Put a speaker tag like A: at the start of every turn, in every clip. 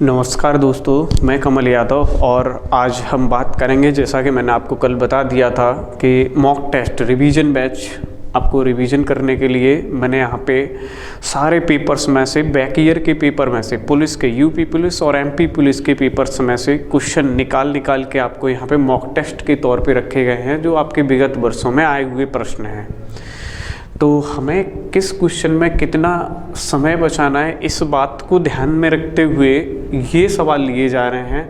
A: नमस्कार दोस्तों, मैं कमल यादव और आज हम बात करेंगे, जैसा कि मैंने आपको कल बता दिया था कि मॉक टेस्ट रिवीजन बैच आपको रिवीजन करने के लिए मैंने यहाँ पे सारे पेपर्स में से, बैक ईयर के पेपर में से, पुलिस के, यूपी पुलिस और एमपी पुलिस के पेपर्स में से क्वेश्चन निकाल के आपको यहाँ पे मॉक टेस्ट के तौर पे रखे गए हैं, जो आपके विगत वर्षों में आए हुए प्रश्न हैं। तो हमें किस क्वेश्चन में कितना समय बचाना है, इस बात को ध्यान में रखते हुए ये सवाल लिए जा रहे हैं।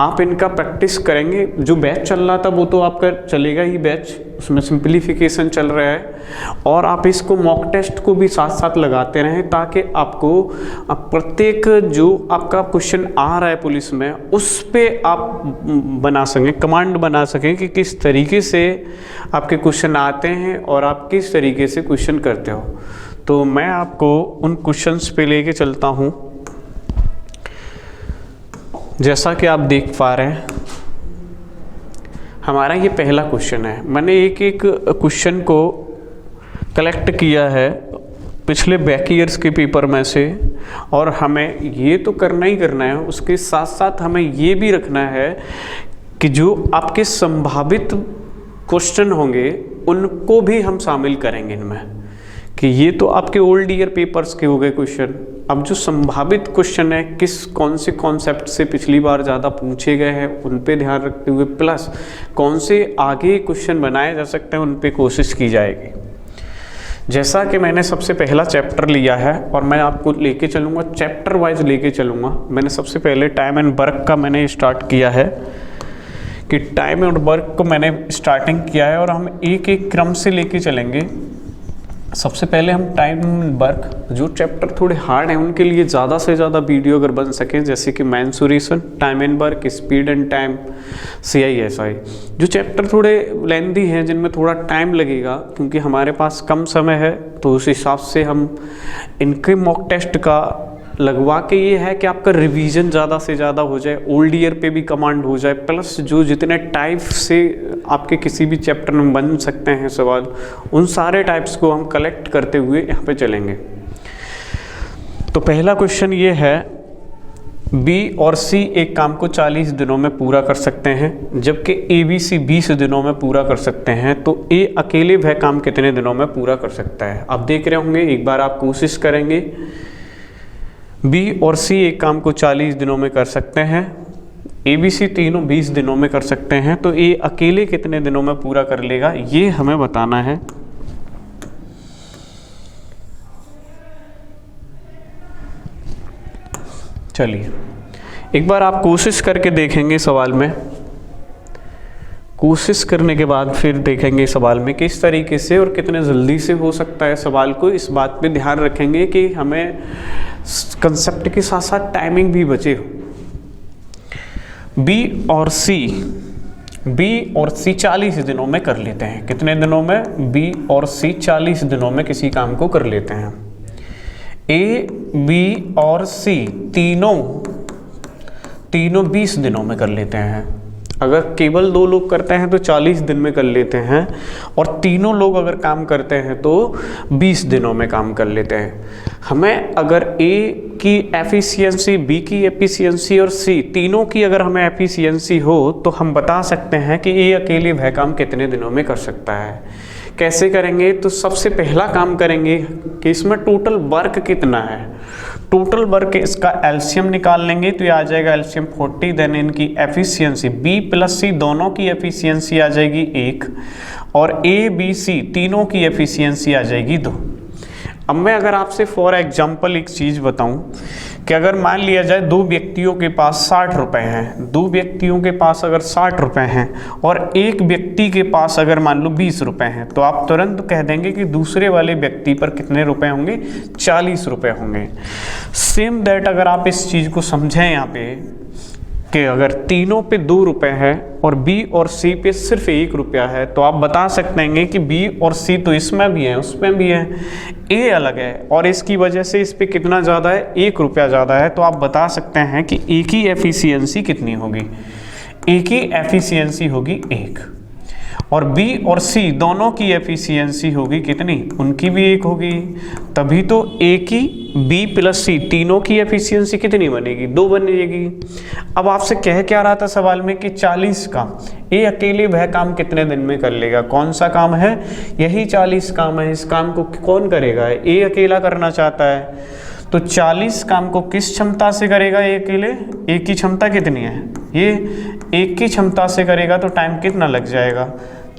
A: आप इनका प्रैक्टिस करेंगे। जो बैच चल रहा था वो तो आपका चलेगा ही बैच, उसमें सिंप्लीफिकेशन चल रहा है, और आप इसको मॉक टेस्ट को भी साथ साथ लगाते रहें ताकि आपको प्रत्येक जो आपका क्वेश्चन आ रहा है पुलिस में उस पे आप बना सकें, कमांड बना सकें कि किस तरीके से आपके क्वेश्चन आते हैं और आप किस तरीके से क्वेश्चन करते हो। तो मैं आपको उन क्वेश्चंस पे लेके चलता हूँ। जैसा कि आप देख पा रहे हैं, हमारा ये पहला क्वेश्चन है। मैंने एक एक क्वेश्चन को कलेक्ट किया है पिछले बैक ईयर्स के पेपर में से, और हमें ये तो करना ही करना है, उसके साथ साथ हमें ये भी रखना है कि जो आपके संभावित क्वेश्चन होंगे उनको भी हम शामिल करेंगे इनमें, कि ये तो आपके ओल्ड ईयर पेपर्स के हो गए क्वेश्चन। अब जो संभावित क्वेश्चन है, कौन से कॉन्सेप्ट से पिछली बार ज़्यादा पूछे गए हैं उन पे ध्यान रखते हुए, प्लस कौन से आगे क्वेश्चन बनाए जा सकते हैं उन पे कोशिश की जाएगी। जैसा कि मैंने सबसे पहला चैप्टर लिया है और मैं आपको लेके चलूँगा, चैप्टर वाइज लेके चलूँगा। मैंने सबसे पहले टाइम एंड वर्क का मैंने स्टार्ट किया है कि टाइम एंड वर्क को मैंने स्टार्टिंग किया है और हम एक एक क्रम से लेके चलेंगे। सबसे पहले हम टाइम वर्क, जो चैप्टर थोड़े हार्ड हैं उनके लिए ज़्यादा से ज़्यादा वीडियो अगर बन सके, जैसे कि mensuration, time and work, speed and time, CISI, जो चैप्टर थोड़े लेंथी हैं, जिनमें थोड़ा टाइम लगेगा क्योंकि हमारे पास कम समय है, तो उस हिसाब से हम इनके मॉक टेस्ट का लगवा के ये है कि आपका रिवीजन ज़्यादा से ज़्यादा हो जाए, ओल्ड ईयर पे भी कमांड हो जाए, प्लस जो जितने टाइप से आपके किसी भी चैप्टर में बन सकते हैं सवाल, उन सारे टाइप्स को हम कलेक्ट करते हुए यहाँ पे चलेंगे। तो पहला क्वेश्चन ये है, B और C एक काम को 40 दिनों में पूरा कर सकते हैं, जबकि ABC 20 दिनों में पूरा कर सकते हैं, तो A अकेले वह काम कितने दिनों में पूरा कर सकता है। आप देख रहे होंगे, एक बार आप कोशिश करेंगे। B और C एक काम को 40 दिनों में कर सकते हैं, ABC तीनों 20 दिनों में कर सकते हैं, तो A अकेले कितने दिनों में पूरा कर लेगा, ये हमें बताना है। चलिए एक बार आप कोशिश करके देखेंगे सवाल में, कोशिश करने के बाद फिर देखेंगे सवाल में किस तरीके से और कितने जल्दी से हो सकता है सवाल को। इस बात पे ध्यान रखेंगे कि हमें कंसेप्ट के साथ साथ टाइमिंग भी बचे हो। B और C 40 दिनों में कर लेते हैं। कितने दिनों में? B और C 40 दिनों में किसी काम को कर लेते हैं। A, B और C तीनों 20 दिनों में कर लेते हैं। अगर केवल 2 लोग करते हैं तो 40 दिन में कर लेते हैं, और तीनों लोग अगर काम करते हैं तो 20 दिनों में काम कर लेते हैं। हमें अगर A की एफिशिएंसी, B की एफिशिएंसी और C तीनों की अगर हमें एफिशिएंसी हो तो हम बता सकते हैं कि A अकेले वह काम कितने दिनों में कर सकता है। कैसे करेंगे? तो सबसे पहला काम करेंगे कि इसमें टोटल वर्क कितना है। टोटल वर्क, इसका एलसीएम निकाल लेंगे तो ये आ जाएगा एलसीएम 40, देन इनकी एफिशिएंसी B प्लस C दोनों की एफिशिएंसी आ जाएगी 1, और A, B, C तीनों की एफिशिएंसी आ जाएगी 2। अब मैं अगर आपसे फॉर एग्जांपल एक चीज़ बताऊं कि अगर मान लिया जाए 2 व्यक्तियों के पास 60 रुपए हैं, 2 व्यक्तियों के पास अगर 60 रुपए हैं और एक व्यक्ति के पास अगर मान लो 20 रुपए हैं, तो आप तुरंत कह देंगे कि दूसरे वाले व्यक्ति पर कितने रुपए होंगे? 40 रुपए होंगे। सेम दैट अगर आप इस चीज़ को समझें यहाँ पे कि अगर तीनों पे 2 रुपए है और B और C पे सिर्फ 1 रुपया है, तो आप बता सकते हैं कि B और C तो इसमें भी है उसमें भी है, A अलग है और इसकी वजह से इस पे कितना ज़्यादा है? 1 रुपया ज़्यादा है। तो आप बता सकते हैं कि A की एफिशिएंसी कितनी होगी? A की एफिशिएंसी होगी 1। और बी और सी दोनों की एफिशिएंसी होगी कितनी, उनकी भी 1 होगी, तभी तो ए की बी प्लस सी तीनों की एफिशिएंसी कितनी बनेगी, 2 बनेगी। अब आपसे कह क्या रहा था सवाल में कि 40 काम, ए अकेले वह काम कितने दिन में कर लेगा, कौन सा काम है, यही 40 काम है। इस काम को कौन करेगा, ए अकेला करना चाहता है, तो 40 काम को किस क्षमता से करेगा ए अकेले, ए की क्षमता कितनी है, ये 1 की क्षमता से करेगा, तो टाइम कितना लग जाएगा,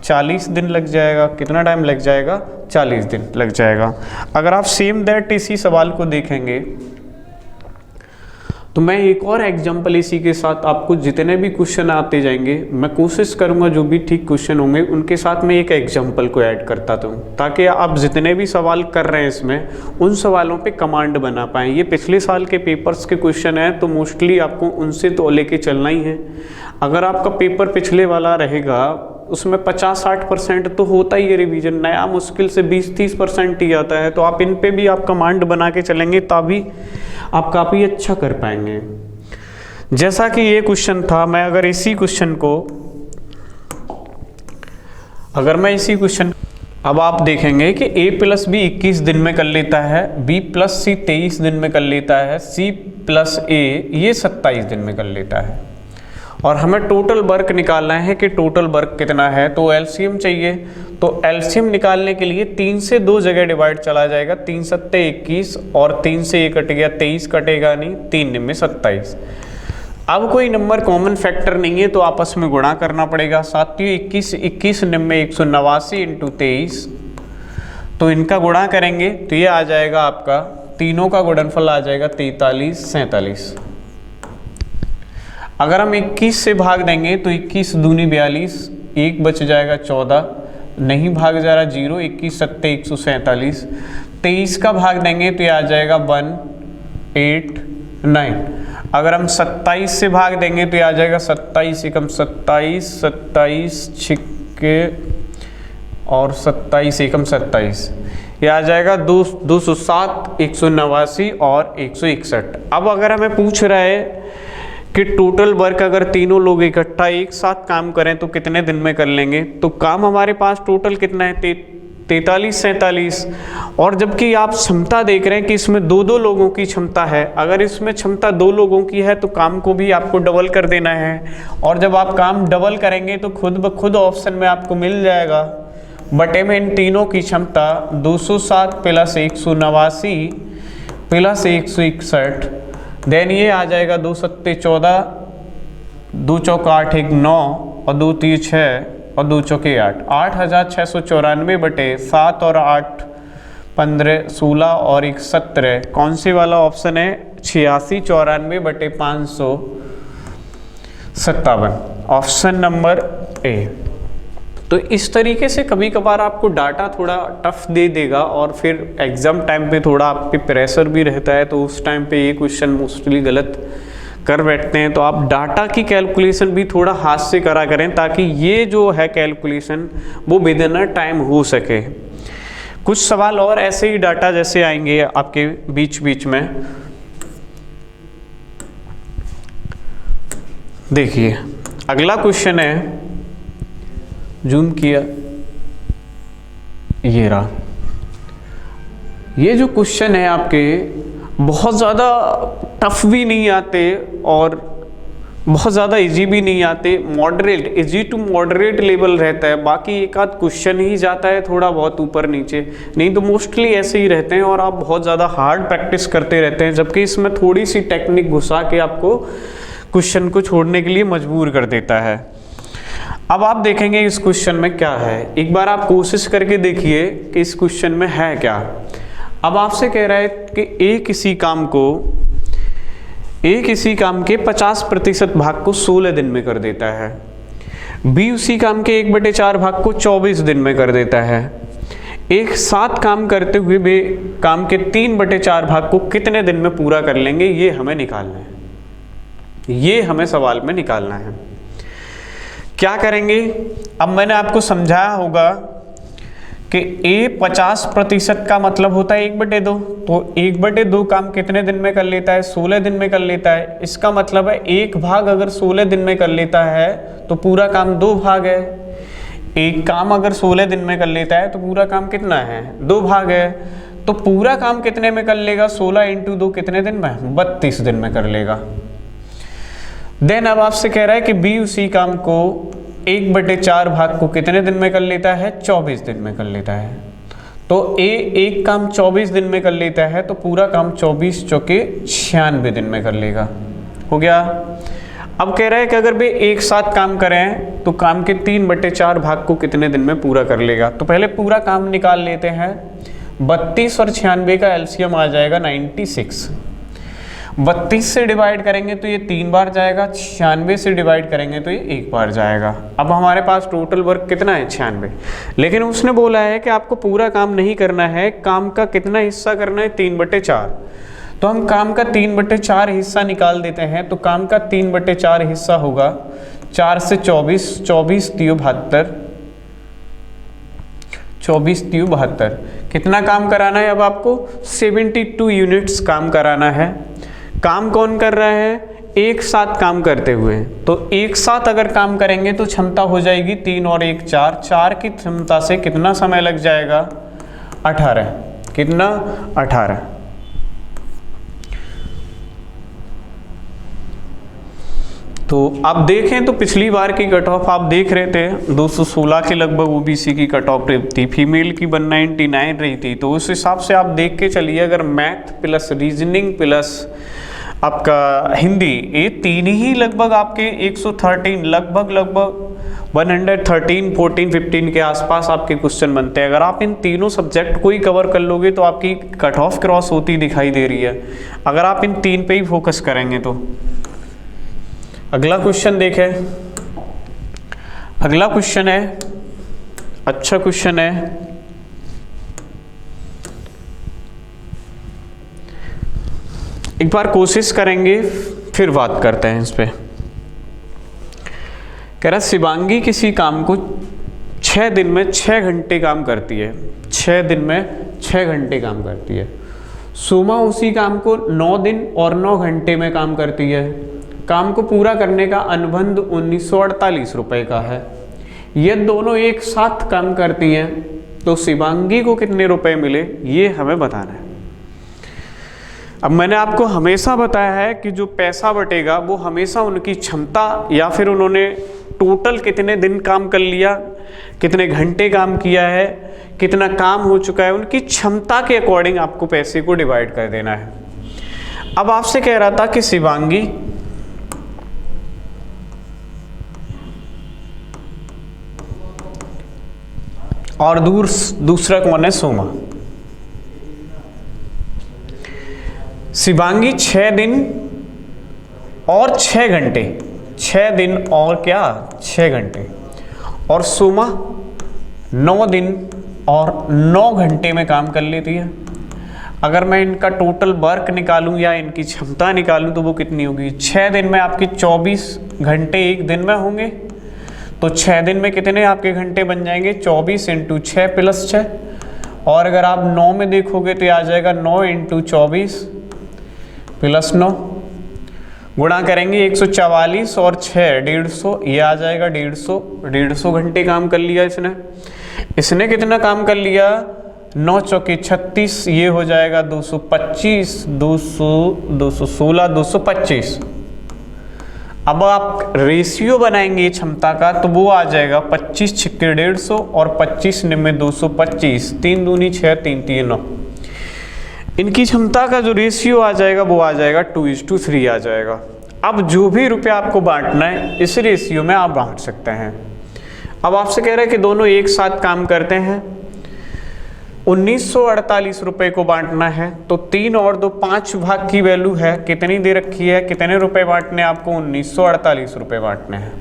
A: 40 दिन लग जाएगा। कितना टाइम लग जाएगा, 40 दिन लग जाएगा। अगर आप सेम दैट इसी सवाल को देखेंगे तो मैं एक और एग्जांपल इसी के साथ आपको जितने भी क्वेश्चन आते जाएंगे मैं कोशिश करूंगा जो भी ठीक क्वेश्चन होंगे उनके साथ मैं एक एग्जांपल को ऐड करता हूँ, ताकि आप जितने भी सवाल कर रहे हैं इसमें उन सवालों पे कमांड बना पाएँ। ये पिछले साल के पेपर्स के क्वेश्चन हैं तो मोस्टली आपको उनसे तो लेके चलना ही है। अगर आपका पेपर पिछले वाला रहेगा उसमें 50-60% तो होता ही है रिवीजन, नया मुश्किल से 20-30% ही आता है, तो आप इन पे भी आप कमांड बना के चलेंगे तभी आप काफ़ी अच्छा कर पाएंगे। जैसा कि ये क्वेश्चन था, मैं अगर इसी क्वेश्चन को अब आप देखेंगे कि a प्लस बी 21 दिन में कर लेता है, b प्लस सी 23 दिन में कर लेता है, c प्लस a ये 27 दिन में कर लेता है, और हमें टोटल वर्क निकालना है कि टोटल वर्क कितना है, तो एलसीएम चाहिए। तो एलसीएम निकालने के लिए 3 से 2 जगह डिवाइड चला जाएगा, 3 सत्ते 21 और 3 से 1 कट गया, 23 कटेगा नहीं, 3 में 27। अब कोई नंबर कॉमन फैक्टर नहीं है तो आपस में गुणा करना पड़ेगा। साथियों 21 निम्न 189 इंटू 23, तो इनका गुणा करेंगे तो ये आ जाएगा आपका, तीनों का गुणनफल आ जाएगा 43 47। अगर हम 21 से भाग देंगे तो 21 दूनी 42, 1 बच जाएगा 14, नहीं भाग जा रहा 0, 21 सत्ते 147। 23 का भाग देंगे तो ये आ जाएगा 1 8 9। अगर हम 27 से भाग देंगे तो ये आ जाएगा 27 एकम 27, 27 छिक्के और 27 एकम 27, ये आ जाएगा 207, 189 और 161। अब अगर हमें पूछ रहा है कि टोटल वर्क अगर तीनों लोग इकट्ठा एक साथ काम करें तो कितने दिन में कर लेंगे, तो काम हमारे पास टोटल कितना है 43 47, और जबकि आप क्षमता देख रहे हैं कि इसमें 2-2 लोगों की क्षमता है। अगर इसमें क्षमता 2 लोगों की है तो काम को भी आपको डबल कर देना है, और जब आप काम डबल करेंगे तो खुद ब खुद ऑप्शन में आपको मिल जाएगा बटे में इन तीनों की क्षमता 207 प्लस 189 प्लस 161, देन ये आ जाएगा 2 सत्ते 14, 2 चौका 8 1 9 और 2 3 6 और 2 चौके 8, 8694 बटे 7 और 8 15 16 और 1 17। कौन सी वाला ऑप्शन है, 8694 बटे 557, ऑप्शन नंबर ए। तो इस तरीके से कभी कभार आपको डाटा थोड़ा टफ दे देगा और फिर एग्ज़ाम टाइम पे थोड़ा आप पे प्रेशर भी रहता है, तो उस टाइम पे ये क्वेश्चन मोस्टली गलत कर बैठते हैं। तो आप डाटा की कैलकुलेशन भी थोड़ा हाथ से करा करें ताकि ये जो है कैलकुलेशन वो विदिन अ टाइम हो सके। कुछ सवाल और ऐसे ही डाटा जैसे आएंगे आपके बीच बीच में, देखिए अगला क्वेश्चन है, जूम किया, ये रहा। ये जो क्वेश्चन है आपके बहुत ज़्यादा टफ भी नहीं आते और बहुत ज़्यादा इजी भी नहीं आते, moderate, easy to moderate level रहता है। बाकी एक आध क्वेश्चन ही जाता है थोड़ा बहुत ऊपर नीचे, नहीं तो मोस्टली ऐसे ही रहते हैं और आप बहुत ज़्यादा हार्ड प्रैक्टिस करते रहते हैं, जबकि इसमें थोड़ी सी टेक्निक घुसा के आपको क्वेश्चन को छोड़ने के लिए मजबूर कर देता है। अब आप देखेंगे इस क्वेश्चन में क्या है, एक बार आप कोशिश करके देखिए कि इस क्वेश्चन में है क्या। अब आपसे कह रहा है कि ए किसी काम के 50% भाग को 16 दिन में कर देता है, बी उसी काम के 1/4 भाग को 24 दिन में कर देता है। एक साथ काम करते हुए वे काम के 3/4 भाग को कितने दिन में पूरा कर लेंगे, ये हमें निकालना है, ये हमें सवाल में निकालना है। क्या करेंगे, अब मैंने आपको समझाया होगा कि A 50% का मतलब होता है 1/2, तो 1/2 काम कितने दिन में कर लेता है, 16 दिन में कर लेता है। इसका मतलब है एक भाग अगर 16 दिन में कर लेता है तो पूरा काम 2 भाग है। एक काम अगर 16 दिन में कर लेता है तो पूरा काम कितना है, 2 भाग है, तो पूरा काम कितने में कर लेगा, 16 × 2 कितने दिन में, 32 दिन में कर लेगा। देन अब आपसे कह रहा है कि बी उसी काम को 1/4 भाग को कितने दिन में कर लेता है, 24 दिन में कर लेता है। तो ए एक काम 24 दिन में कर लेता है तो पूरा काम 24 चौके 96 दिन में कर लेगा। हो गया। अब कह रहा है कि अगर वे एक साथ काम करें तो काम के 3/4 भाग को कितने दिन में पूरा कर लेगा। तो पहले पूरा काम निकाल लेते हैं। 32 और 96 का एलसीएम आ जाएगा 96। 32 से डिवाइड करेंगे तो ये 3 बार जाएगा, 96 से डिवाइड करेंगे तो ये 1 बार जाएगा। अब हमारे पास टोटल वर्क कितना है, 96। लेकिन उसने बोला है कि आपको पूरा काम नहीं करना है, काम का कितना हिस्सा करना है, 3/4। तो हम काम का 3/4 हिस्सा निकाल देते हैं। तो काम का 3/4 हिस्सा होगा 4 से 24, 24 × 72, 24 × 72। कितना काम कराना है अब आपको, 72 यूनिट्स काम कराना है। काम कौन कर रहा है, एक साथ काम करते हुए। तो एक साथ अगर काम करेंगे तो क्षमता हो जाएगी 3 और 1 4, 4 की क्षमता से कितना समय लग जाएगा, 18। कितना, 18। तो आप देखें तो पिछली बार की कट ऑफ आप देख रहे थे 216 के लगभग ओबीसी की कट ऑफ थी, फीमेल की 199 रही थी। तो उस हिसाब से आप देख के चलिए, अगर मैथ प्लस रीजनिंग प्लस आपका हिंदी, ये तीन ही लगभग आपके 113 लगभग 113, 14, 15 के आसपास आपके क्वेश्चन बनते हैं। अगर आप इन तीनों सब्जेक्ट को ही कवर कर लोगे तो आपकी कट ऑफ क्रॉस होती दिखाई दे रही है, अगर आप इन 3 पे ही फोकस करेंगे तो। अगला क्वेश्चन देखें। अगला क्वेश्चन है, अच्छा क्वेश्चन है। एक बार कोशिश करेंगे फिर बात करते हैं इस पे। कह रहा शिवांगी किसी काम को 6 दिन में 6 घंटे काम करती है, 6 दिन में 6 घंटे काम करती है। सुमा उसी काम को 9 दिन और 9 घंटे में काम करती है। काम को पूरा करने का अनुबंध 1948 रुपए का है। ये दोनों एक साथ काम करती हैं तो शिवांगी को कितने रुपए मिले, ये हमें बताना है। अब मैंने आपको हमेशा बताया है कि जो पैसा बटेगा वो हमेशा उनकी क्षमता या फिर उन्होंने टोटल कितने दिन काम कर लिया, कितने घंटे काम किया है, कितना काम हो चुका है, उनकी क्षमता के अकॉर्डिंग आपको पैसे को डिवाइड कर देना है। अब आपसे कह रहा था कि शिवांगी और दूसरा कौन है, सोमा। शिवांगी 6 दिन और 6 घंटे, 6 दिन और क्या 6 घंटे, और सोमा 9 दिन और 9 घंटे में काम कर लेती है। अगर मैं इनका टोटल वर्क निकालूं या इनकी क्षमता निकालूं तो वो कितनी होगी, 6 दिन में आपकी 24 घंटे एक दिन में होंगे। तो 6 दिन में कितने आपके घंटे बन जाएंगे, 24 × 6 + 6। और अगर आप 9 में देखोगे तो आ जाएगा 9 × 24 + 9, गुणा करेंगे 144 और 6 150, ये आ जाएगा 150 घंटे काम कर लिया इसने कितना काम कर लिया, 9 चौके 36, ये हो जाएगा 225, 216, 225। अब आप रेशियो बनाएंगे क्षमता का तो वो आ जाएगा 25 × 150 और 25 × 225, 3 दूनी 6, 3 3 9। इनकी क्षमता का जो रेशियो आ जाएगा वो आ जाएगा 2:3 आ जाएगा। अब जो भी रुपया आपको बांटना है इस रेशियो में आप बांट सकते हैं। अब आपसे कह रहे हैं कि दोनों एक साथ काम करते हैं, 1948 रुपए को बांटना है तो 3 और 2 5 भाग की वैल्यू है, कितनी दे रखी है, कितने रुपए बांटने आपको, 1948 रुपए बांटने हैं।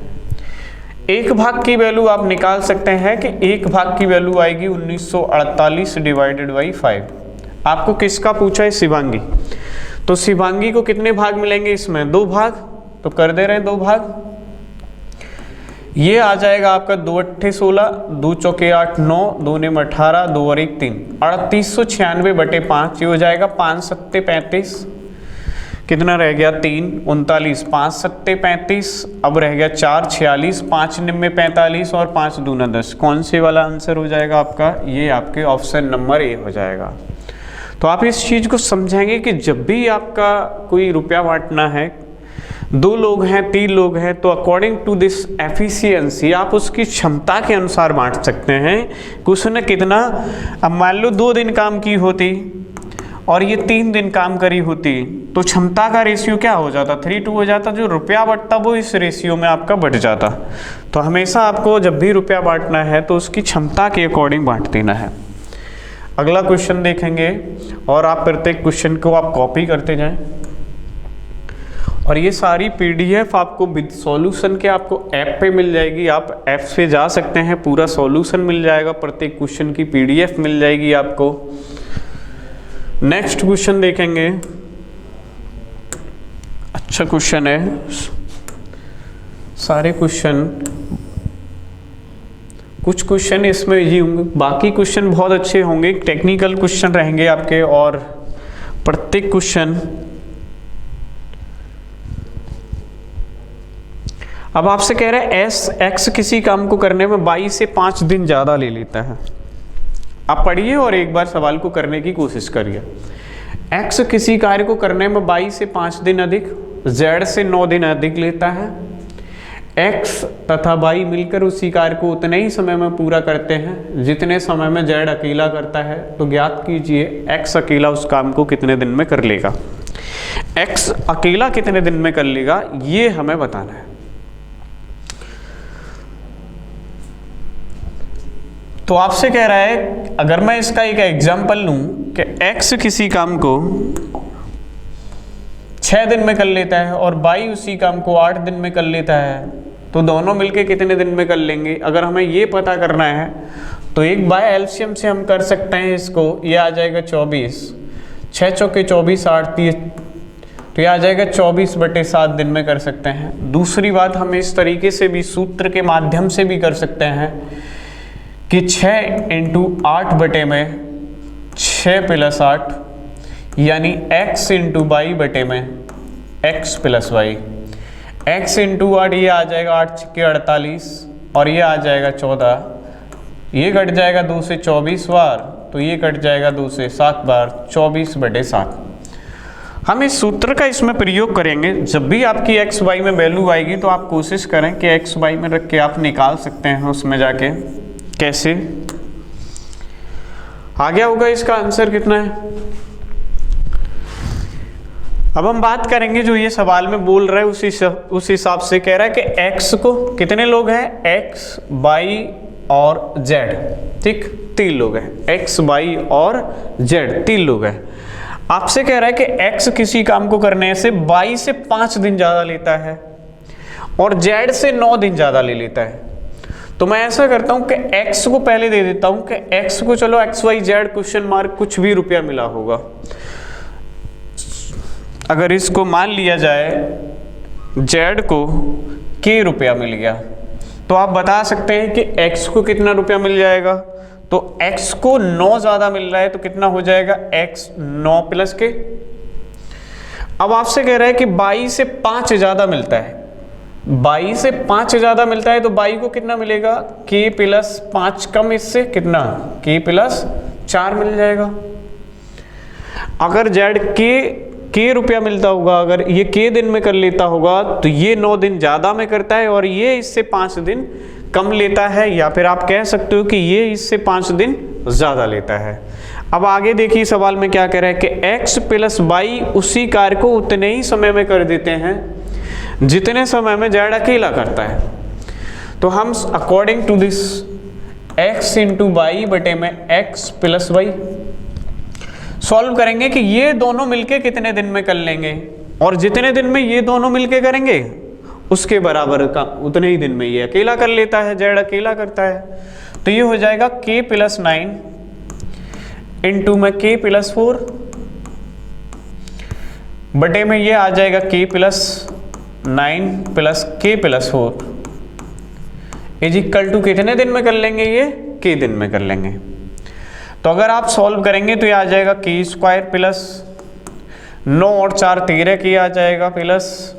A: 1 भाग की वैल्यू आप निकाल सकते हैं कि 1 भाग की वैल्यू आएगी 1948 / 5। आपको किसका पूछा है, शिवांगी। तो शिवांगी को कितने भाग मिलेंगे इसमें, 2 भाग, तो कर दे रहे हैं 2 भाग। ये आ जाएगा आपका 2 8 16, 2 चौके 8 9, 2 9 18, 2 और 1 3, 3896/5, ये हो जाएगा 5 7 35। कितना रह गया 3, 39, 5 सत्ते 35, अब रह गया 4, 46, 5 निम्मे 45 और 5 दूना 10। कौन से वाला आंसर हो जाएगा आपका? ये आपके ऑप्शन नंबर ए हो जाएगा। तो आप इस चीज़ को समझेंगे कि जब भी आपका कोई रुपया बांटना है, 2 लोग हैं 3 लोग हैं, तो अकॉर्डिंग टू दिस एफिशिएंसी आप उसकी क्षमता के अनुसार बांट सकते हैं कि उसने कितना। अब मान लो 2 दिन काम की होती और ये 3 दिन काम करी होती, तो क्षमता का रेशियो क्या हो जाता? 3:2 हो जाता। जो रुपया बढ़ता वो इस रेशियो में आपका बढ़ जाता। तो हमेशा आपको जब भी रुपया बांटना है तो उसकी क्षमता के अकॉर्डिंग बांट देना है। अगला क्वेश्चन देखेंगे और आप प्रत्येक क्वेश्चन को आप कॉपी करते जाएं और ये सारी पीडीएफ आपको विद सॉल्यूशन के आपको ऐप पे मिल जाएगी। आप ऐप से जा सकते हैं, पूरा सॉल्यूशन मिल जाएगा, प्रत्येक क्वेश्चन की पीडीएफ मिल जाएगी आपको। नेक्स्ट क्वेश्चन देखेंगे। अच्छा क्वेश्चन है, सारे क्वेश्चन, कुछ क्वेश्चन इसमें इजी होंगे, बाकी क्वेश्चन बहुत अच्छे होंगे, टेक्निकल क्वेश्चन रहेंगे आपके। और प्रत्येक क्वेश्चन, अब आपसे कह रहे हैं एक्स किसी काम को करने में 22 से 5 दिन ज़्यादा ले लेता है। आप पढ़िए और एक बार सवाल को करने की कोशिश करिए। एक्स किसी कार्य को करने में 22 से 5 दिन अधिक, जेड से 9 दिन अधिक लेता है। एक्स तथा वाई मिलकर उसी कार्य को उतने ही समय में पूरा करते हैं जितने समय में जेड अकेला करता है। तो ज्ञात कीजिए एक्स अकेला उस काम को कितने दिन में कर लेगा। एक्स अकेला कितने दिन में कर लेगा ये हमें बताना है। तो आपसे कह रहा है, अगर मैं इसका एक एग्जाम्पल लूं कि x किसी काम को 6 दिन में कर लेता है और y उसी काम को 8 दिन में कर लेता है, तो दोनों मिलके कितने दिन में कर लेंगे? अगर हमें ये पता करना है तो एक बाय एलसीएम से हम कर सकते हैं इसको। ये आ जाएगा 24, 6 चौके 24, 8 30, तो ये आ जाएगा 24/7 दिन में कर सकते हैं। दूसरी बात, हम इस तरीके से भी सूत्र के माध्यम से भी कर सकते हैं कि 6 × 8 बटे में 6 + 8 यानी x × y बटे में x + y। x × 8 ये आ जाएगा 8 × 48 और ये आ जाएगा 14, ये कट जाएगा 2 से 24 बार, तो ये कट जाएगा 2 से 7 बार, 24/7। हम इस सूत्र का इसमें प्रयोग करेंगे। जब भी आपकी x y में वैल्यू आएगी तो आप कोशिश करें कि x y में रख के आप निकाल सकते हैं उसमें जाके। कैसे आ गया होगा इसका आंसर कितना है? अब हम बात करेंगे जो ये सवाल में बोल रहा है उस हिसाब से कह रहा है कि x को कितने लोग हैं, x y और z, ठीक 3 लोग हैं, x y और z 3 लोग हैं। आपसे कह रहा है कि x किसी काम को करने से y से 5 दिन ज्यादा लेता है और z से 9 दिन ज्यादा ले लेता है। तो मैं ऐसा करता हूं कि x को पहले दे देता हूं कि x को चलो XYZ क्वेश्चन मार्क कुछ भी रुपया मिला होगा। अगर इसको मान लिया जाए z को k रुपया मिल गया, तो आप बता सकते हैं कि x को कितना रुपया मिल जाएगा। तो x को 9 ज्यादा मिल रहा है तो कितना हो जाएगा, x 9 + k। अब आपसे कह रहा है कि 22 से 5 ज्यादा मिलता है, 22 से 5 ज्यादा मिलता है तो 22 को कितना मिलेगा, k + 5 कम इससे कितना, k + 4 मिल जाएगा। अगर z k रुपया मिलता होगा, अगर ये k दिन में कर लेता होगा तो ये 9 दिन ज्यादा में करता है और ये इससे 5 दिन कम लेता है, या फिर आप कह सकते हो कि ये इससे 5 दिन ज्यादा लेता है। अब आगे देखिए सवाल में क्या कह रहा है कि x + y उसी कार्य को उतने ही समय में कर देते हैं जितने समय में जेड अकेला करता है। तो हम according to this x × y बटे में x + y सॉल्व करेंगे कि ये दोनों मिलके कितने दिन में कर लेंगे, और जितने दिन में ये दोनों मिलके करेंगे उसके बराबर का उतने ही दिन में ये अकेला कर लेता है, जेड अकेला करता है। तो ये हो जाएगा k + 9 इंटू में k + 4 बटे में ये आ जाएगा k + 9 + k + 4 is equal to कितने दिन में कर लेंगे, ये k दिन में कर लेंगे। तो अगर आप सॉल्व करेंगे तो ये आ जाएगा k² + 9 और 4 13 की आ जाएगा, प्लस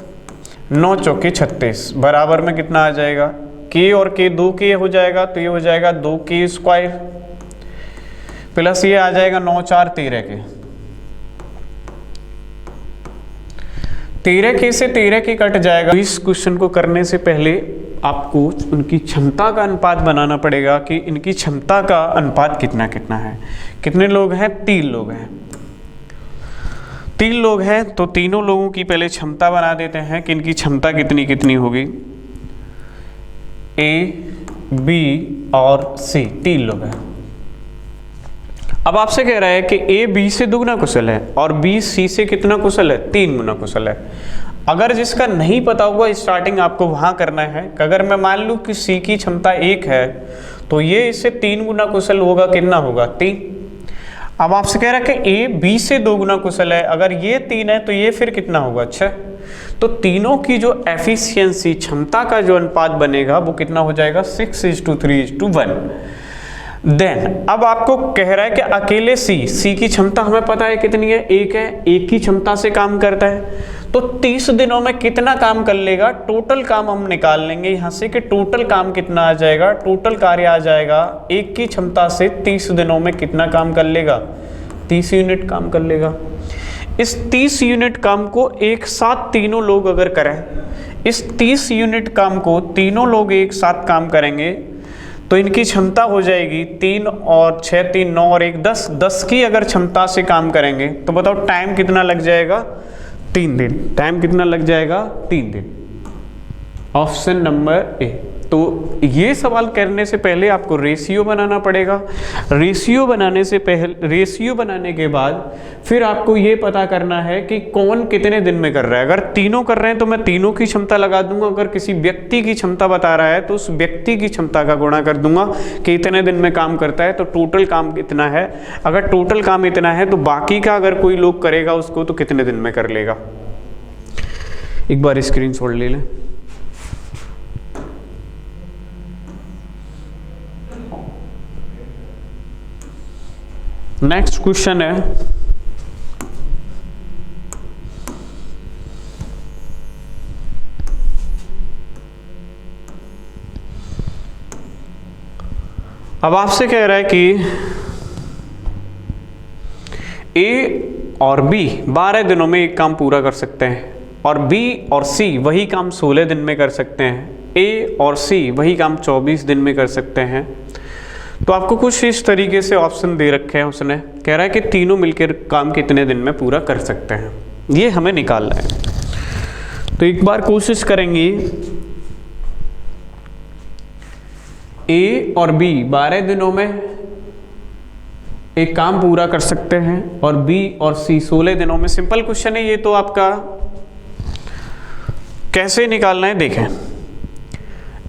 A: 9 चौके 36 बराबर में कितना आ जाएगा, के और के 2 के हो जाएगा, तो ये हो जाएगा 2 के स्क्वायर, प्लस ये आ जाएगा 9 4 13 के, 13 के से 13 के कट जाएगा। इस क्वेश्चन को करने से पहले आपको उनकी क्षमता का अनुपात बनाना पड़ेगा कि इनकी क्षमता का अनुपात कितना कितना है। कितने लोग हैं, 3 लोग हैं, 3 लोग हैं, तो तीनों लोगों की पहले क्षमता बना देते हैं कि इनकी क्षमता कितनी कितनी होगी। ए, बी और सी 3 लोग हैं। अब आपसे कह रहा है कि ए बी से दुगना कुशल है और बी सी से कितना कुशल है, 3 गुना कुशल है। अगर जिसका नहीं पता होगा स्टार्टिंग आपको वहां करना है। अगर मैं मान लूं कि सी की क्षमता 1 है तो ये इससे 3 गुना कुशल होगा, कितना होगा, 3। अब आपसे कह रहा है कि ए बी से 2 गुना कुशल है, अगर ये 3 है तो ये फिर कितना होगा, 6। तो तीनों की जो एफिशिएंसी क्षमता का जो अनुपात बनेगा वो कितना हो जाएगा, 6:3:1। देन अब आपको कह रहा है कि अकेले सी की क्षमता हमें पता है कितनी है, 1 है, 1 की क्षमता से काम करता है, तो 30 दिनों में कितना काम कर लेगा, टोटल काम हम निकाल लेंगे यहाँ से कि टोटल काम कितना आ जाएगा। टोटल कार्य आ जाएगा 1 की क्षमता से 30 दिनों में कितना काम कर लेगा, 30 यूनिट काम कर लेगा। इस 30 यूनिट काम को एक साथ तीनों लोग अगर करें, इस 30 यूनिट काम को तीनों लोग एक साथ काम करेंगे तो इनकी क्षमता हो जाएगी 3 और 6 3 9 और 1 10 की अगर क्षमता से काम करेंगे तो बताओ टाइम कितना लग जाएगा, 3 दिन। टाइम कितना लग जाएगा, 3 दिन। Option number A. तो ये सवाल करने से पहले आपको रेशियो बनाना पड़ेगा। रेशियो बनाने के बाद फिर आपको ये पता करना है कि कौन कितने दिन में कर रहा है। अगर तीनों कर रहे हैं तो मैं तीनों की क्षमता लगा दूंगा, अगर किसी व्यक्ति की क्षमता बता रहा है तो उस व्यक्ति की क्षमता का गुणा कर दूंगा कि इतने दिन में काम करता है, तो टोटल काम कितना है। अगर टोटल काम इतना है तो बाकी का अगर कोई लोग करेगा उसको तो कितने दिन में कर लेगा। एक बार स्क्रीनशॉट ले लें। नेक्स्ट क्वेश्चन है, अब आपसे कह रहा है कि ए और बी 12 दिनों में एक काम पूरा कर सकते हैं और बी और सी वही काम 16 दिन में कर सकते हैं। ए और सी वही काम 24 दिन में कर सकते हैं। तो आपको कुछ इस तरीके से ऑप्शन दे रखे हैं उसने, कह रहा है कि तीनों मिलकर काम कितने दिन में पूरा कर सकते हैं, ये हमें निकालना है। तो एक बार कोशिश करेंगे, ए और बी 12 दिनों में एक काम पूरा कर सकते हैं और बी और सी 16 दिनों में। सिंपल क्वेश्चन है ये, तो आपका कैसे निकालना है देखें।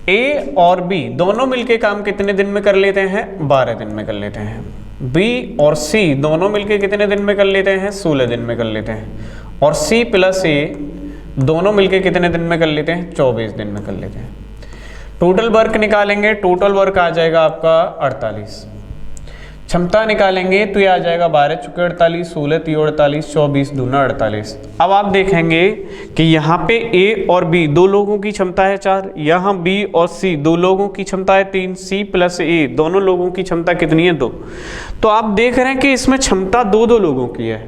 A: ए और बी दोनों मिलके काम कितने दिन में कर लेते हैं, 12 दिन में कर लेते हैं। बी और सी दोनों मिलके कितने दिन में कर लेते हैं, 16 दिन में कर लेते हैं। और सी प्लस ए दोनों मिलके कितने दिन में कर लेते हैं, 24 दिन में कर लेते हैं। टोटल वर्क निकालेंगे, टोटल वर्क आ जाएगा आपका 48। क्षमता निकालेंगे तो ये आ जाएगा 12 चुके 48, 16 3 48, 24 दूना 48। अब आप देखेंगे कि यहाँ पे ए और बी 2 लोगों की क्षमता है 4, यहाँ बी और सी 2 लोगों की क्षमता है 3, सी प्लस ए दोनों लोगों की क्षमता कितनी है, 2। तो आप देख रहे हैं कि इसमें क्षमता 2-2 लोगों की है।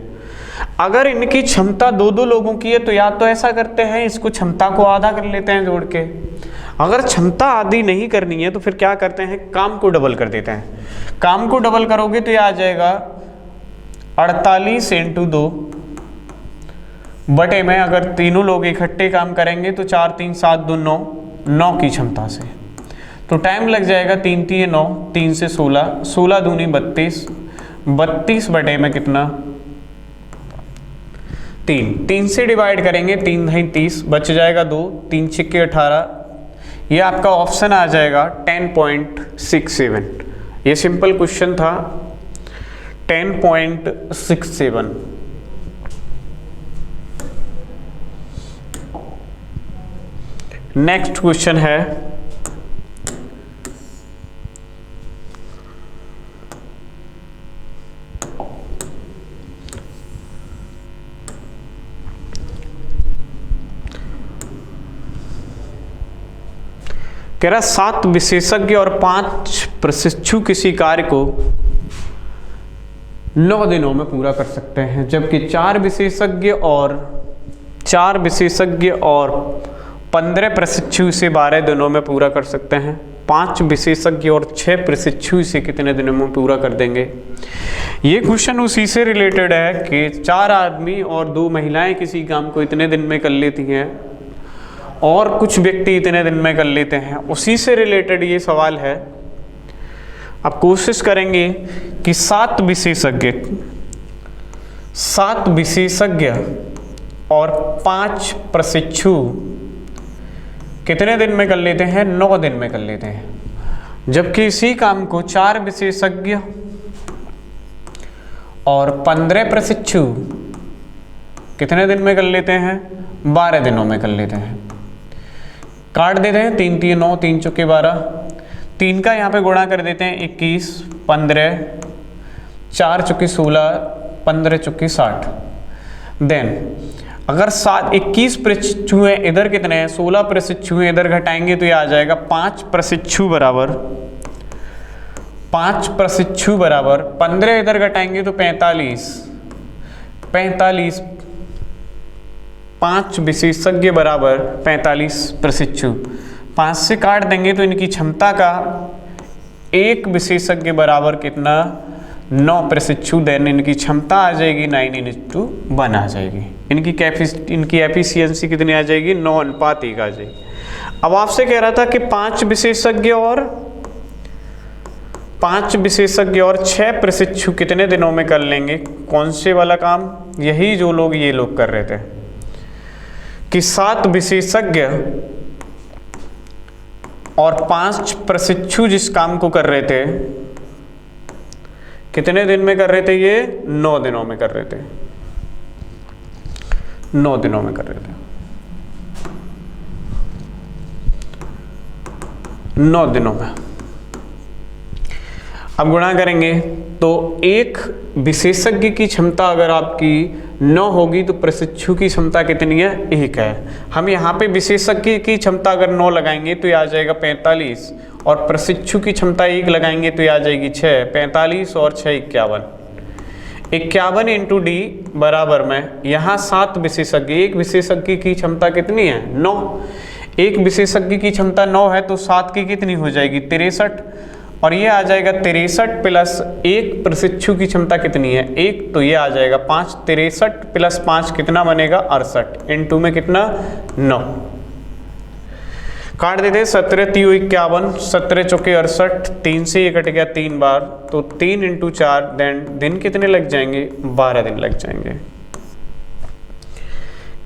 A: अगर इनकी क्षमता 2-2 लोगों की है तो या तो ऐसा करते हैं, इसको क्षमता को आधा कर लेते हैं जोड़ के। अगर क्षमता आधी नहीं करनी है तो फिर क्या करते हैं, काम को डबल कर देते हैं। काम को डबल करोगे तो ये आ जाएगा 48 × 2 बटे में, अगर तीनों लोग इकट्ठे काम करेंगे तो 4 3 7 2 9, 9 की क्षमता से। तो टाइम लग जाएगा 3 3 9, 3 से 16, 16 दूनी 32, 32 बटे में कितना, 3 से डिवाइड करेंगे, 3 × 30 बच जाएगा 2, 3 × 6 18। ये आपका ऑप्शन आ जाएगा 10.67। ये सिंपल क्वेश्चन था 10.67। नेक्स्ट क्वेश्चन है, कह रहा 7 विशेषज्ञ और 5 प्रशिक्षु किसी कार्य को 9 दिनों में पूरा कर सकते हैं, जबकि 4 विशेषज्ञ और 15 प्रशिक्षु इसे 12 दिनों में पूरा कर सकते हैं। 5 विशेषज्ञ और 6 प्रशिक्षु इसे कितने दिनों में पूरा कर देंगे। ये क्वेश्चन उसी से रिलेटेड है कि 4 आदमी और 2 महिलाएं किसी काम को इतने दिन में कर लेती हैं और कुछ व्यक्ति इतने दिन में कर लेते हैं, उसी से रिलेटेड ये सवाल है। अब कोशिश करेंगे कि 7 विशेषज्ञ और 5 प्रशिक्षु कितने दिन में कर लेते हैं, 9 दिन में कर लेते हैं, जबकि इसी काम को 4 विशेषज्ञ और 15 प्रशिक्षु कितने दिन में कर लेते हैं, 12 दिनों में कर लेते हैं। काट देते हैं, 3 3 9, 3 चौके 12, 3 का यहाँ पे गुणा कर देते हैं 21, 15, 4 चौके 16, 15 चौके 60। देन अगर 21 प्रशिक्षु हैं, इधर कितने हैं, 16 प्रशिक्षु हैं, इधर घटाएंगे तो ये आ जाएगा 5 प्रशिक्षु बराबर 15, इधर घटाएंगे तो 45, 5 विशेषज्ञ बराबर 45 प्रशिक्षु। 5 से काट देंगे तो इनकी क्षमता का 1 विशेषज्ञ बराबर कितना, 9 प्रशिक्षु। देन इनकी क्षमता आ जाएगी 9:1 आ जाएगी। इनकी एफिशिएंसी कितनी आ जाएगी, 9:1 आ जाएगी। अब आपसे कह रहा था कि 5 विशेषज्ञ और 6 प्रशिक्षु कितने दिनों में कर लेंगे। कौन से वाला काम, यही जो लोग ये लोग कर रहे थे कि 7 विशेषज्ञ और 5 प्रशिक्षु जिस काम को कर रहे थे, कितने दिन में कर रहे थे, ये 9 दिनों में कर रहे थे, 9 दिनों में कर रहे थे, 9 दिनों में। अब गुणा करेंगे तो एक विशेषज्ञ की क्षमता अगर आपकी 9 होगी तो प्रशिक्षु की क्षमता कितनी है, 1 है। हम यहाँ पे विशेषज्ञ की क्षमता अगर 9 लगाएंगे तो ये आ जाएगा 45, और प्रशिक्षु की क्षमता 1 लगाएंगे तो ये आ जाएगी 6। 45 और 6 51, 51 इंटू डी बराबर में यहाँ 7 विशेषज्ञ, एक विशेषज्ञ की क्षमता कितनी है, 9। एक विशेषज्ञ की क्षमता 9 है तो 7 की कितनी हो जाएगी, 63, और ये आ जाएगा 63 प्लस 1 प्रशिक्षु की क्षमता कितनी है, 1, तो ये आ जाएगा 5। 63 प्लस 5 कितना बनेगा, 68, इनटू में कितना, 9। काट देते हैं, 17 3 51, 17 चौके 68, 3 से ये कट गया 3 बार, तो 3 इंटू 4, देन दिन कितने लग जाएंगे, 12 दिन लग जाएंगे।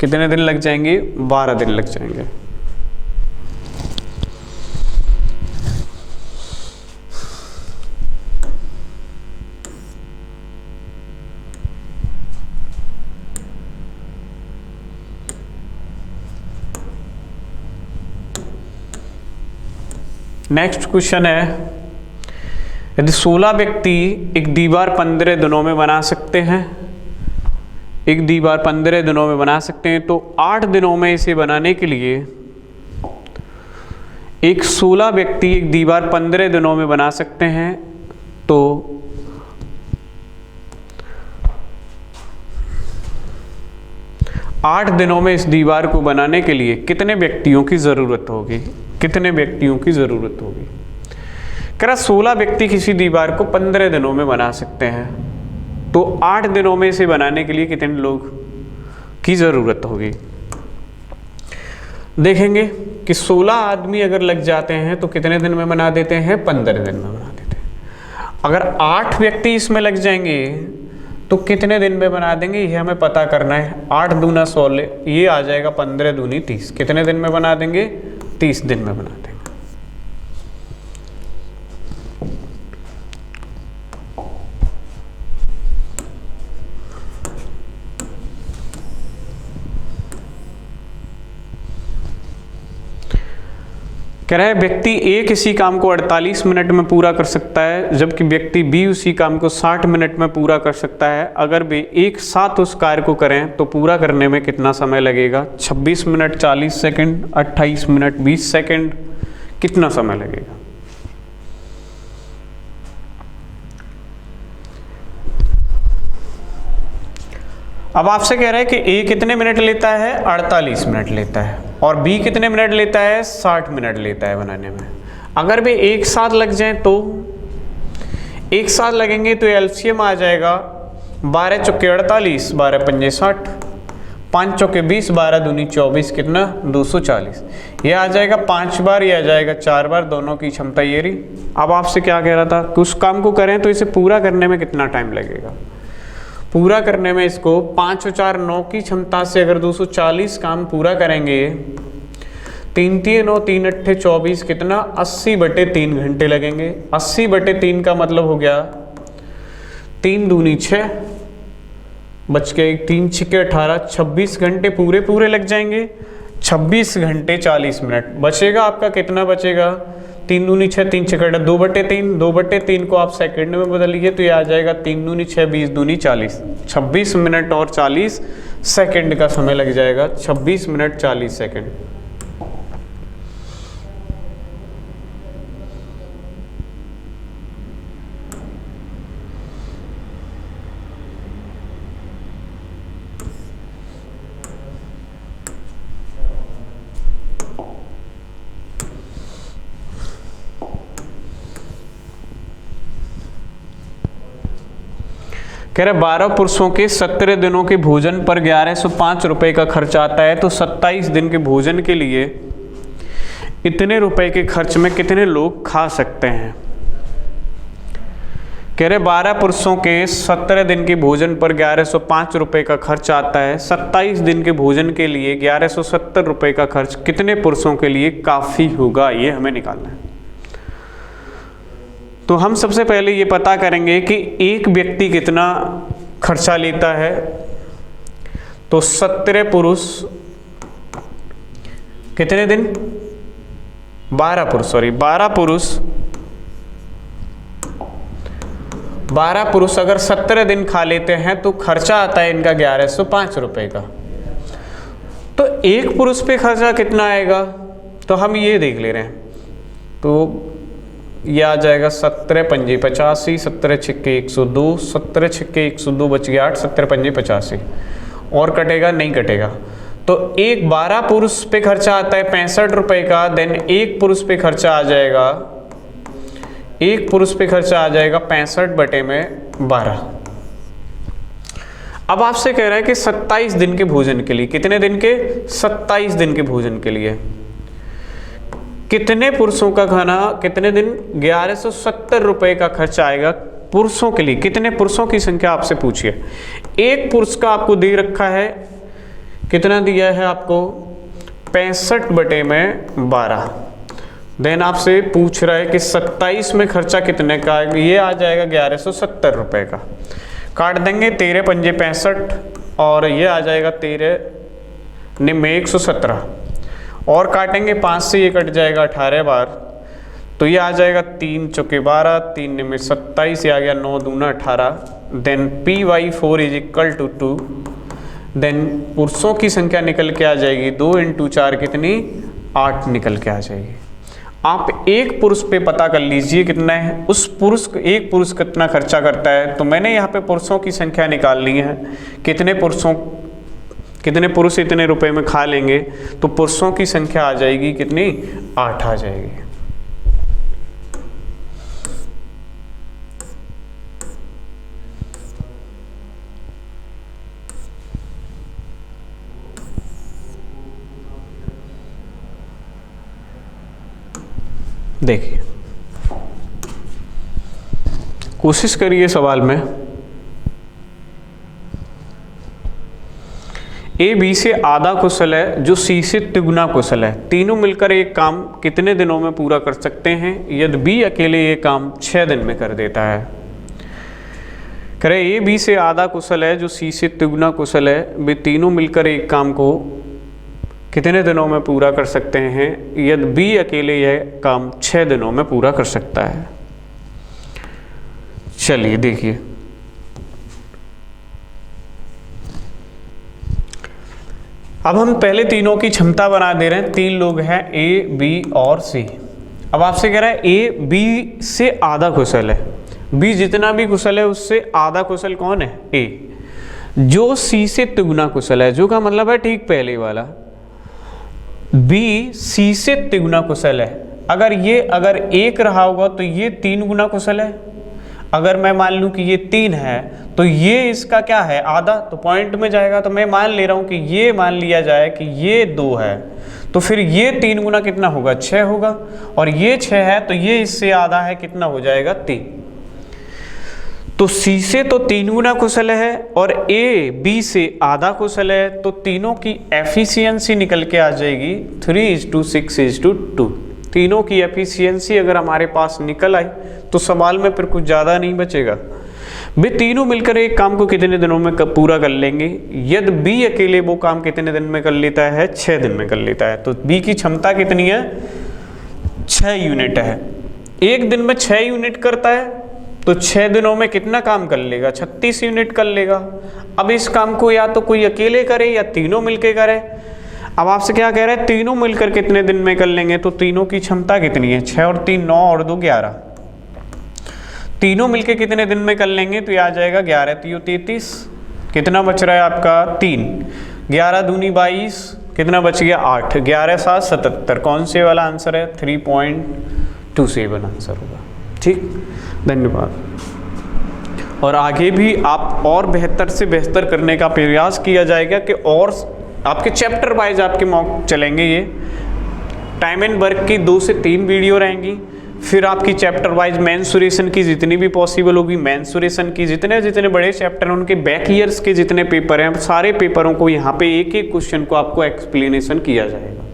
A: कितने दिन लग जाएंगे, 12 दिन लग जाएंगे। नेक्स्ट क्वेश्चन है, यदि 16 व्यक्ति एक दीवार 15 दिनों में बना सकते हैं, एक दीवार 15 दिनों में बना सकते हैं, तो 8 दिनों में इसे बनाने के लिए एक 16 व्यक्ति एक दीवार 15 दिनों में बना सकते हैं, तो 8 दिनों में इस दीवार को बनाने के लिए कितने व्यक्तियों की ज़रूरत होगी, कितने व्यक्तियों की ज़रूरत होगी। कह रहा 16 व्यक्ति किसी दीवार को 15 दिनों में बना सकते हैं, तो 8 दिनों में इसे बनाने के लिए कितने लोग की ज़रूरत होगी। देखेंगे कि 16 आदमी अगर लग जाते हैं तो कितने दिन में बना देते हैं, 15 दिन में बना देते हैं। अगर 8 व्यक्ति इसमें लग जाएंगे तो कितने दिन में बना देंगे, ये हमें पता करना है। 8 दूना 16, ये आ जाएगा 15 दूनी 30, कितने दिन में बना देंगे, 30 दिन में बना देंगे। कह रहा है व्यक्ति ए किसी काम को 48 मिनट में पूरा कर सकता है, जबकि व्यक्ति बी उसी काम को 60 मिनट में पूरा कर सकता है। अगर वे एक साथ उस कार्य को करें तो पूरा करने में कितना समय लगेगा। 26 मिनट 40 सेकंड, 28 मिनट 20 सेकंड, कितना समय लगेगा। अब आपसे कह रहा है कि ए कितने मिनट लेता है, 48 मिनट लेता है, और बी कितने मिनट लेता है, 60 मिनट लेता है बनाने में। अगर वे एक साथ लग जाएं तो एक साथ लगेंगे तो एलसीएम आ जाएगा 12 चौके 48, 12 पंजे 60, 5 चौके 20, 12 दूनी 24, कितना 240। ये आ जाएगा 5 बार, ये आ जाएगा 4 बार, दोनों की क्षमता ये रही। अब आपसे क्या कह रहा था कि उस काम को करें तो इसे पूरा करने में कितना टाइम लगेगा। पूरा करने में इसको 5 और 4 9 की क्षमता से अगर 240 काम पूरा करेंगे, 3 3 9 3 8 24, कितना 80/3 घंटे लगेंगे। 80/3 का मतलब हो गया 3 दूनी 6, बच के 3 6 18, 26 घंटे पूरे लग जाएंगे। 26 घंटे 40 मिनट बचेगा आपका, कितना बचेगा, 3 दूनी 6, 3 6 2/3, 2/3 को आप सेकंड में बदलिए तो ये आ जाएगा 3 दूनी 6, 20 दूनी 40, 26 मिनट और 40 सेकंड का समय लग जाएगा। 26 मिनट 40 सेकंड। कह रहे 12 पुरुषों के 17 दिनों के भोजन पर 1105 रुपए का खर्च आता है, तो 27 दिन के भोजन के लिए इतने रुपए के खर्च में कितने लोग खा सकते हैं। कह रहे 12 पुरुषों के 17 दिन के भोजन पर 1105 रुपए का खर्च आता है, 27 दिन के भोजन के लिए 1170 रुपए का खर्च कितने पुरुषों के लिए काफ़ी होगा, ये हमें निकालना है। तो हम सबसे पहले ये पता करेंगे कि एक व्यक्ति कितना खर्चा लेता है। तो 17 पुरुष कितने दिन, 12 पुरुष, सॉरी 12 पुरुष अगर 17 दिन खा लेते हैं तो खर्चा आता है इनका 1105 रुपए का। तो एक पुरुष पे खर्चा कितना आएगा, तो हम ये देख ले रहे हैं। तो ये आ जाएगा 17 पंजे 85, 17 छिक्के 102, 17 छिक्के 102 बच गया 8, 17 पंजे 85, और कटेगा नहीं कटेगा। तो एक 12 पुरुष पे खर्चा आता है 65 रुपए का, देन एक पुरुष पे खर्चा आ जाएगा, एक पुरुष पे खर्चा आ जाएगा 65/12। अब आपसे कह रहा है कि 27 दिन के भोजन के लिए, कितने दिन के, 27 दिन के भोजन के लिए कितने पुरुषों का खाना, कितने दिन, 1170 रुपए का खर्च आएगा पुरुषों के लिए। कितने पुरुषों की संख्या आपसे पूछिए। एक पुरुष का आपको दे रखा है, कितना दिया है आपको, 65/12। देन आपसे पूछ रहा है कि 27 में खर्चा कितने का है, ये आ जाएगा 1170 रुपए का। काट देंगे 13 पंजे 65, और ये आ जाएगा 13 में 117, और काटेंगे 5 से, ये कट जाएगा 18 बार, तो ये आ जाएगा 3 चौके 12, 3 में 27, ये आ गया 9 दूना 18। Then P/4 = 2। देन पुरुषों की संख्या निकल के आ जाएगी 2 × 4 कितनी, 8 निकल के आ जाएगी। आप एक पुरुष पे पता कर लीजिए कितना है, उस पुरुष एक पुरुष कितना खर्चा करता है। तो मैंने यहाँ पे पुरुषों की संख्या निकालनी है, कितने पुरुष इतने रुपए में खा लेंगे, तो पुरुषों की संख्या आ जाएगी कितनी, 8 आ जाएगी। देखिए, कोशिश करिए सवाल में, ए बी से आधा कुशल है जो सी से तिगुना कुशल है, तीनों मिलकर एक काम कितने दिनों में पूरा कर सकते हैं, यदि बी अकेले ये काम 6 दिन में कर देता है। करे ए बी से आधा कुशल है जो सी से तिगुना कुशल है, वे तीनों मिलकर एक काम को कितने दिनों में पूरा कर सकते हैं, यदि बी अकेले यह काम 6 दिनों में पूरा कर सकता है। चलिए देखिए, अब हम पहले तीनों की क्षमता बना दे रहे हैं। 3 लोग हैं, ए बी और सी। अब आपसे कह रहा है ए बी से आधा कुशल है, बी जितना भी कुशल है उससे आधा कुशल कौन है, ए, जो सी से तिगुना कुशल है, जो का मतलब है ठीक पहले वाला, बी सी से तिगुना कुशल है। अगर एक रहा होगा तो ये 3 गुना कुशल है, अगर मैं मान लूं कि ये 3 है तो ये इसका क्या है, आधा, तो पॉइंट में जाएगा। तो मैं मान ले रहा हूं कि ये मान लिया जाए कि ये 2 है, तो फिर ये 3 गुना कितना होगा, 6 होगा, और ये 6 है तो ये इससे आधा है, कितना हो जाएगा, 3। तो सी से तो 3 गुना कुशल है और ए बी से आधा कुशल है, तो तीनों की एफिशिएंसी निकल के आ जाएगी 3:6:2। तीनों की एफिशिएंसी अगर हमारे पास निकल आई तो सवाल में फिर कुछ ज़्यादा नहीं बचेगा। वे तीनों मिलकर एक काम को कितने दिनों में पूरा कर लेंगे, यदि बी अकेले वो काम कितने दिन में कर लेता है, 6 दिन में कर लेता है। तो बी की क्षमता कितनी है, 6 यूनिट है। एक दिन में 6 यूनिट करता है तो 6 दिनों में कितना काम कर लेगा, 36 यूनिट कर लेगा। अब इस काम को या तो कोई अकेले करे या तीनों मिलके करे। अब आपसे क्या कह रहा है, तीनों मिलकर कितने दिन में कर लेंगे, तो तीनों की क्षमता कितनी है, 6 और 3 9 और 2 11। तीनों मिलके कितने दिन में कर लेंगे, तो ये आ जाएगा 11 3 33, कितना बच रहा है आपका 3, 11 दूनी 22, कितना बच गया 8, 11 7 77। कौन से वाला आंसर है, 3.27 आंसर होगा। ठीक, धन्यवाद। और आगे भी आप और बेहतर से बेहतर करने का प्रयास किया जाएगा कि और आपके चैप्टर वाइज आपके मॉक चलेंगे। ये टाइम एंड वर्क की 2 से 3 वीडियो रहेंगी, फिर आपकी चैप्टर वाइज मेंसुरेशन की जितनी भी पॉसिबल होगी, मेंसुरेशन की जितने बड़े चैप्टर हैं उनके बैक ईयर्स के जितने पेपर हैं सारे पेपरों को यहाँ पे एक एक क्वेश्चन को आपको एक्सप्लेनेशन किया जाएगा।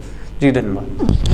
A: जी धन्यवाद।